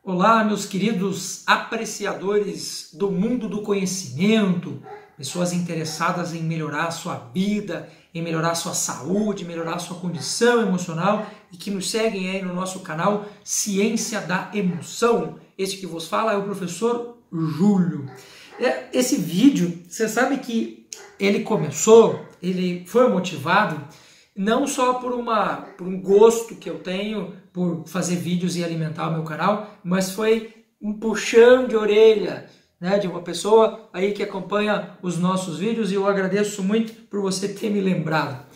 Olá, meus queridos apreciadores do mundo do conhecimento, pessoas interessadas em melhorar a sua vida, em melhorar a sua saúde, melhorar a sua condição emocional e que nos seguem aí no nosso canal Ciência da Emoção. Este que vos fala é o professor Júlio. Esse vídeo, você sabe que ele foi motivado não só por um gosto que eu tenho por fazer vídeos e alimentar o meu canal, mas foi um puxão de orelha, né, de uma pessoa aí que acompanha os nossos vídeos, e eu agradeço muito por você ter me lembrado.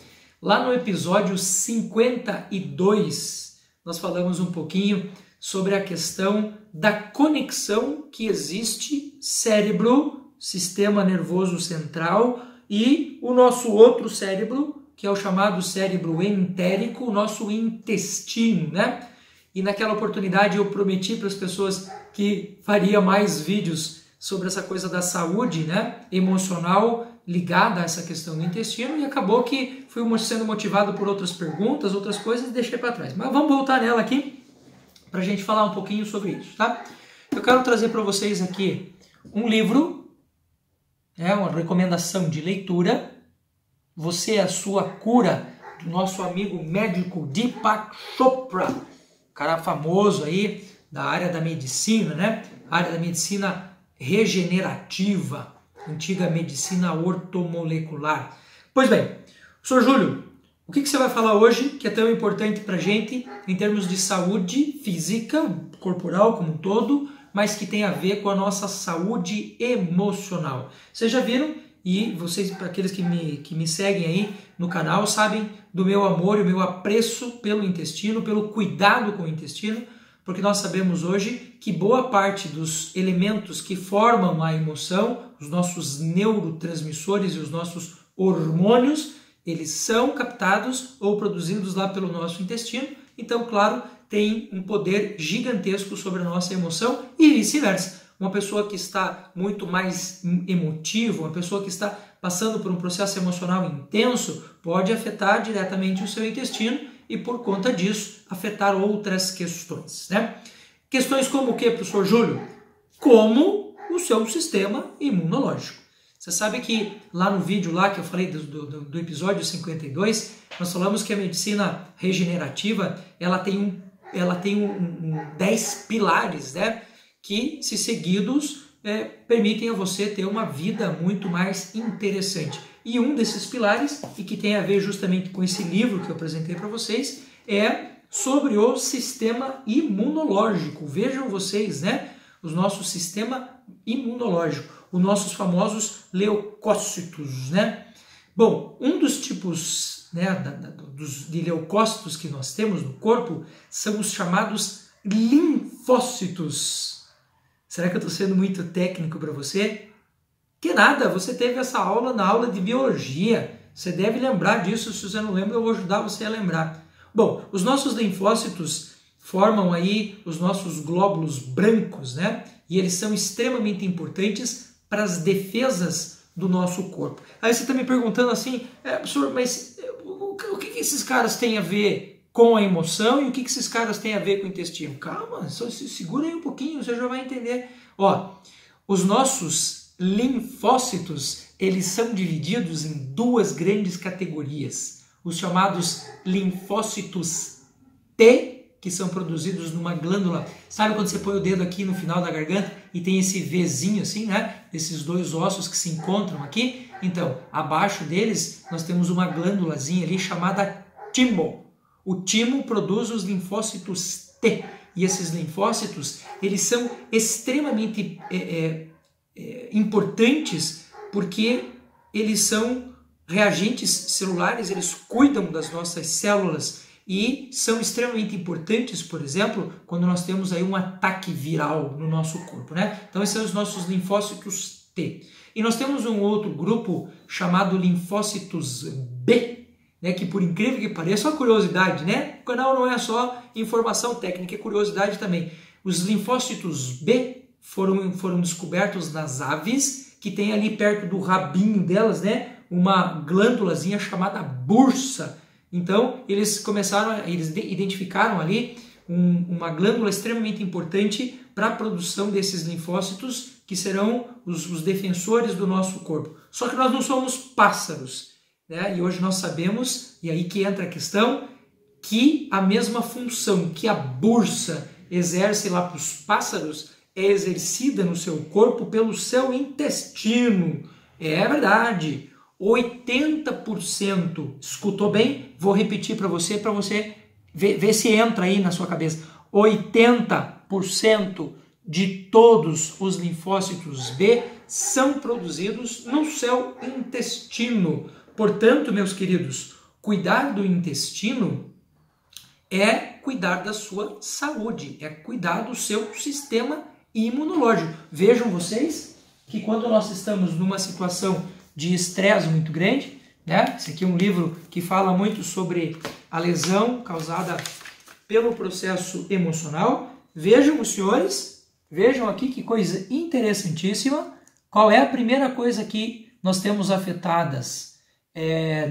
Lá no episódio 52, nós falamos um pouquinho sobre a questão da conexão que existe cérebro, sistema nervoso central, e o nosso outro cérebro, que é o chamado cérebro entérico, o nosso intestino, né? E naquela oportunidade eu prometi para as pessoas que faria mais vídeos sobre essa coisa da saúde, né, emocional ligada a essa questão do intestino, e acabou que fui sendo motivado por outras perguntas, outras coisas, e deixei para trás. Mas vamos voltar nela aqui para a gente falar um pouquinho sobre isso, tá? Eu quero trazer para vocês aqui um livro, uma recomendação de leitura. Você é a sua cura, do nosso amigo médico Deepak Chopra, cara famoso aí da área da medicina, né? A área da medicina regenerativa, antiga medicina ortomolecular. Pois bem, Sr. Júlio, o que você vai falar hoje que é tão importante para a gente em termos de saúde física, corporal como um todo, mas que tem a ver com a nossa saúde emocional? Vocês já viram? E vocês, para aqueles que me seguem aí no canal, sabem do meu amor e o meu apreço pelo intestino, pelo cuidado com o intestino, porque nós sabemos hoje que boa parte dos elementos que formam a emoção, os nossos neurotransmissores e os nossos hormônios, eles são captados ou produzidos lá pelo nosso intestino. Então, claro, tem um poder gigantesco sobre a nossa emoção e vice-versa. Uma pessoa que está muito mais emotiva, uma pessoa que está passando por um processo emocional intenso, pode afetar diretamente o seu intestino e, por conta disso, afetar outras questões, né? Questões como o que, professor Júlio? Como o seu sistema imunológico. Você sabe que lá no vídeo lá que eu falei do episódio 52, nós falamos que a medicina regenerativa ela tem 10 pilares, né? Que, se seguidos, permitem a você ter uma vida muito mais interessante. E um desses pilares, e que tem a ver justamente com esse livro que eu apresentei para vocês, é sobre o sistema imunológico. Vejam vocês, né? O nosso sistema imunológico, os nossos famosos leucócitos, né? Bom, um dos tipos, né, de leucócitos que nós temos no corpo são os chamados linfócitos. Será que eu estou sendo muito técnico para você? Que nada, você teve essa aula na aula de biologia. Você deve lembrar disso. Se você não lembra, eu vou ajudar você a lembrar. Bom, os nossos linfócitos formam aí os nossos glóbulos brancos, né? E eles são extremamente importantes para as defesas do nosso corpo. Aí você está me perguntando assim, professor, mas o que esses caras têm a ver com a emoção e o que esses caras têm a ver com o intestino? Calma, só segura aí um pouquinho, você já vai entender. Ó, os nossos linfócitos, eles são divididos em duas grandes categorias. Os chamados linfócitos T, que são produzidos numa glândula. Sabe quando você põe o dedo aqui no final da garganta e tem esse Vzinho assim, né? Esses dois ossos que se encontram aqui? Então, abaixo deles, nós temos uma glândulazinha ali chamada timo. O timo produz os linfócitos T. E esses linfócitos, eles são extremamente importantes porque eles são reagentes celulares, eles cuidam das nossas células e são extremamente importantes, por exemplo, quando nós temos aí um ataque viral no nosso corpo, né? Então esses são os nossos linfócitos T. E nós temos um outro grupo chamado linfócitos B, né, que, por incrível que pareça, é uma curiosidade, né? O canal não é só informação técnica, é curiosidade também. Os linfócitos B foram descobertos nas aves, que tem ali perto do rabinho delas, né, uma glândulazinha chamada bursa. Então, eles identificaram ali uma glândula extremamente importante para a produção desses linfócitos que serão os defensores do nosso corpo. Só que nós não somos pássaros, né? E hoje nós sabemos, e aí que entra a questão, que a mesma função que a bursa exerce lá para os pássaros é exercida no seu corpo pelo seu intestino. É verdade, 80%, escutou bem? Vou repetir para você ver se entra aí na sua cabeça. 80% de todos os linfócitos B são produzidos no seu intestino. Portanto, meus queridos, cuidar do intestino é cuidar da sua saúde, é cuidar do seu sistema imunológico. Vejam vocês que quando nós estamos numa situação de estresse muito grande, né? Esse aqui é um livro que fala muito sobre a lesão causada pelo processo emocional. Vejam os senhores, vejam aqui que coisa interessantíssima. Qual é a primeira coisa que nós temos afetadas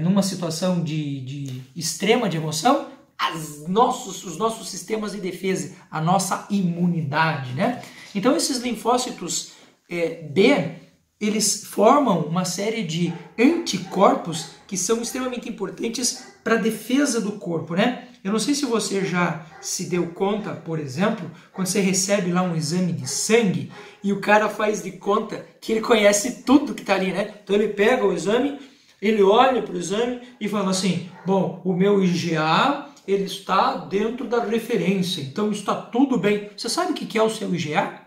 numa situação de extrema de emoção? Os nossos sistemas de defesa, a nossa imunidade, né? Então esses linfócitos B, eles formam uma série de anticorpos que são extremamente importantes para a defesa do corpo, né? Eu não sei se você já se deu conta, por exemplo, quando você recebe lá um exame de sangue e o cara faz de conta que ele conhece tudo que está ali, né? Então ele pega o exame, ele olha para o exame e fala assim, bom, o meu IgA ele está dentro da referência, então está tudo bem. Você sabe o que é o seu IgA?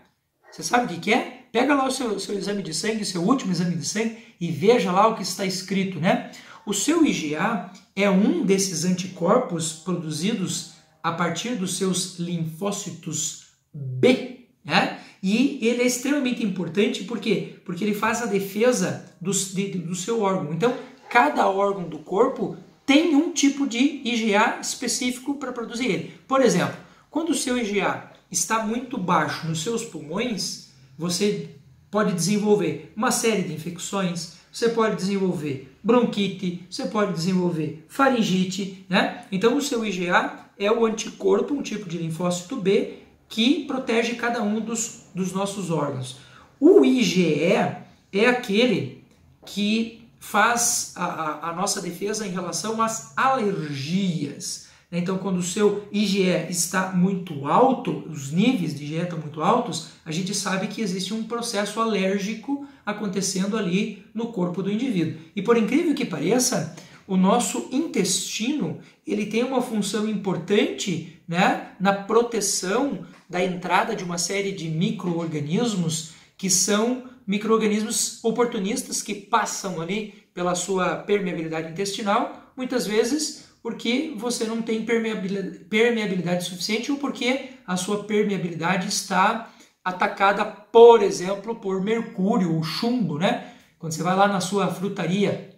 Você sabe o que é? Pega lá o seu exame de sangue, seu último exame de sangue, e veja lá o que está escrito, né? O seu IgA é um desses anticorpos produzidos a partir dos seus linfócitos B, né? E ele é extremamente importante, por quê? Porque ele faz a defesa do seu órgão. Então, cada órgão do corpo tem um tipo de IgA específico para produzir ele. Por exemplo, quando o seu IgA está muito baixo nos seus pulmões, você pode desenvolver uma série de infecções, você pode desenvolver bronquite, você pode desenvolver faringite, né? Então o seu IgA é o anticorpo, um tipo de linfócito B, que protege cada um dos nossos órgãos. O IgE é aquele que faz a nossa defesa em relação às alergias. Então, quando o seu IgE está muito alto, os níveis de IgE estão muito altos, a gente sabe que existe um processo alérgico acontecendo ali no corpo do indivíduo. E por incrível que pareça, o nosso intestino ele tem uma função importante, né, na proteção da entrada de uma série de micro-organismos que são micro-organismos oportunistas que passam ali pela sua permeabilidade intestinal, muitas vezes porque você não tem permeabilidade suficiente ou porque a sua permeabilidade está atacada, por exemplo, por mercúrio ou chumbo, né? Quando você vai lá na sua frutaria,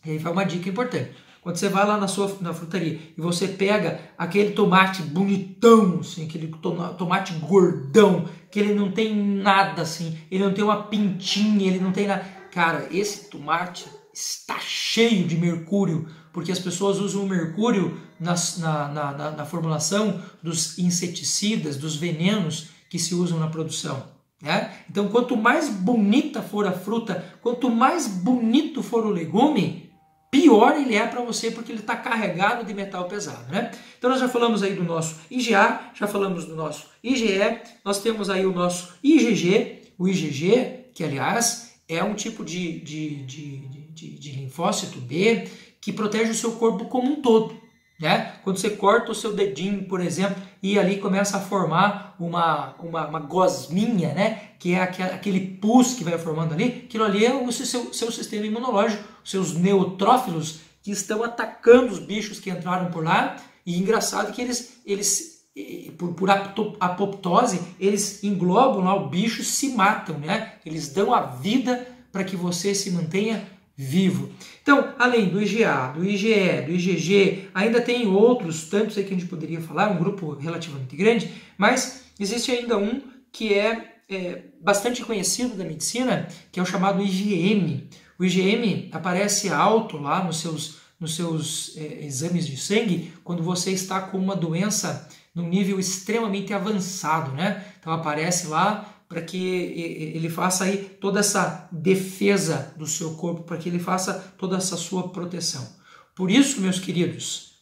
e aí vai uma dica importante. Quando você vai lá na frutaria e você pega aquele tomate bonitão, assim, aquele tomate gordão, que ele não tem nada assim, ele não tem uma pintinha, ele não tem nada. Cara, esse tomate está cheio de mercúrio, porque as pessoas usam o mercúrio na formulação dos inseticidas, dos venenos que se usam na produção, né? Então, quanto mais bonita for a fruta, quanto mais bonito for o legume, pior ele é para você, porque ele está carregado de metal pesado, né? Então nós já falamos aí do nosso IgA, já falamos do nosso IgE, nós temos aí o nosso IgG, o IgG, que aliás é um tipo de linfócito B que protege o seu corpo como um todo, né? Quando você corta o seu dedinho, por exemplo, e ali começa a formar uma gosminha, né? Que é aquele pus que vai formando ali, aquilo ali é o seu sistema imunológico, seus neutrófilos que estão atacando os bichos que entraram por lá. E engraçado que eles por apoptose, eles englobam lá o bicho e se matam, né? Eles dão a vida para que você se mantenha vivo. Então, além do IgA, do IgE, do IgG, ainda tem outros tantos aí que a gente poderia falar, um grupo relativamente grande, mas existe ainda um que é bastante conhecido da medicina, que é o chamado IgM. O IgM aparece alto lá nos nos seus exames de sangue quando você está com uma doença num nível extremamente avançado, né? Então aparece lá para que ele faça aí toda essa defesa do seu corpo, para que ele faça toda essa sua proteção. Por isso, meus queridos,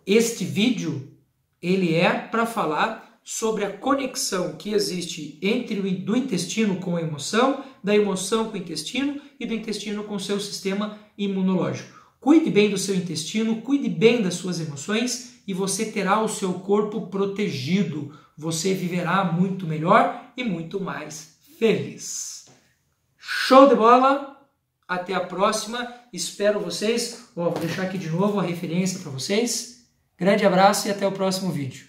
este vídeo ele é para falar sobre a conexão que existe entre do intestino com a emoção, da emoção com o intestino e do intestino com o seu sistema imunológico. Cuide bem do seu intestino, cuide bem das suas emoções e você terá o seu corpo protegido. Você viverá muito melhor e muito mais feliz. Show de bola! Até a próxima. Espero vocês. Vou deixar aqui de novo a referência para vocês. Grande abraço e até o próximo vídeo.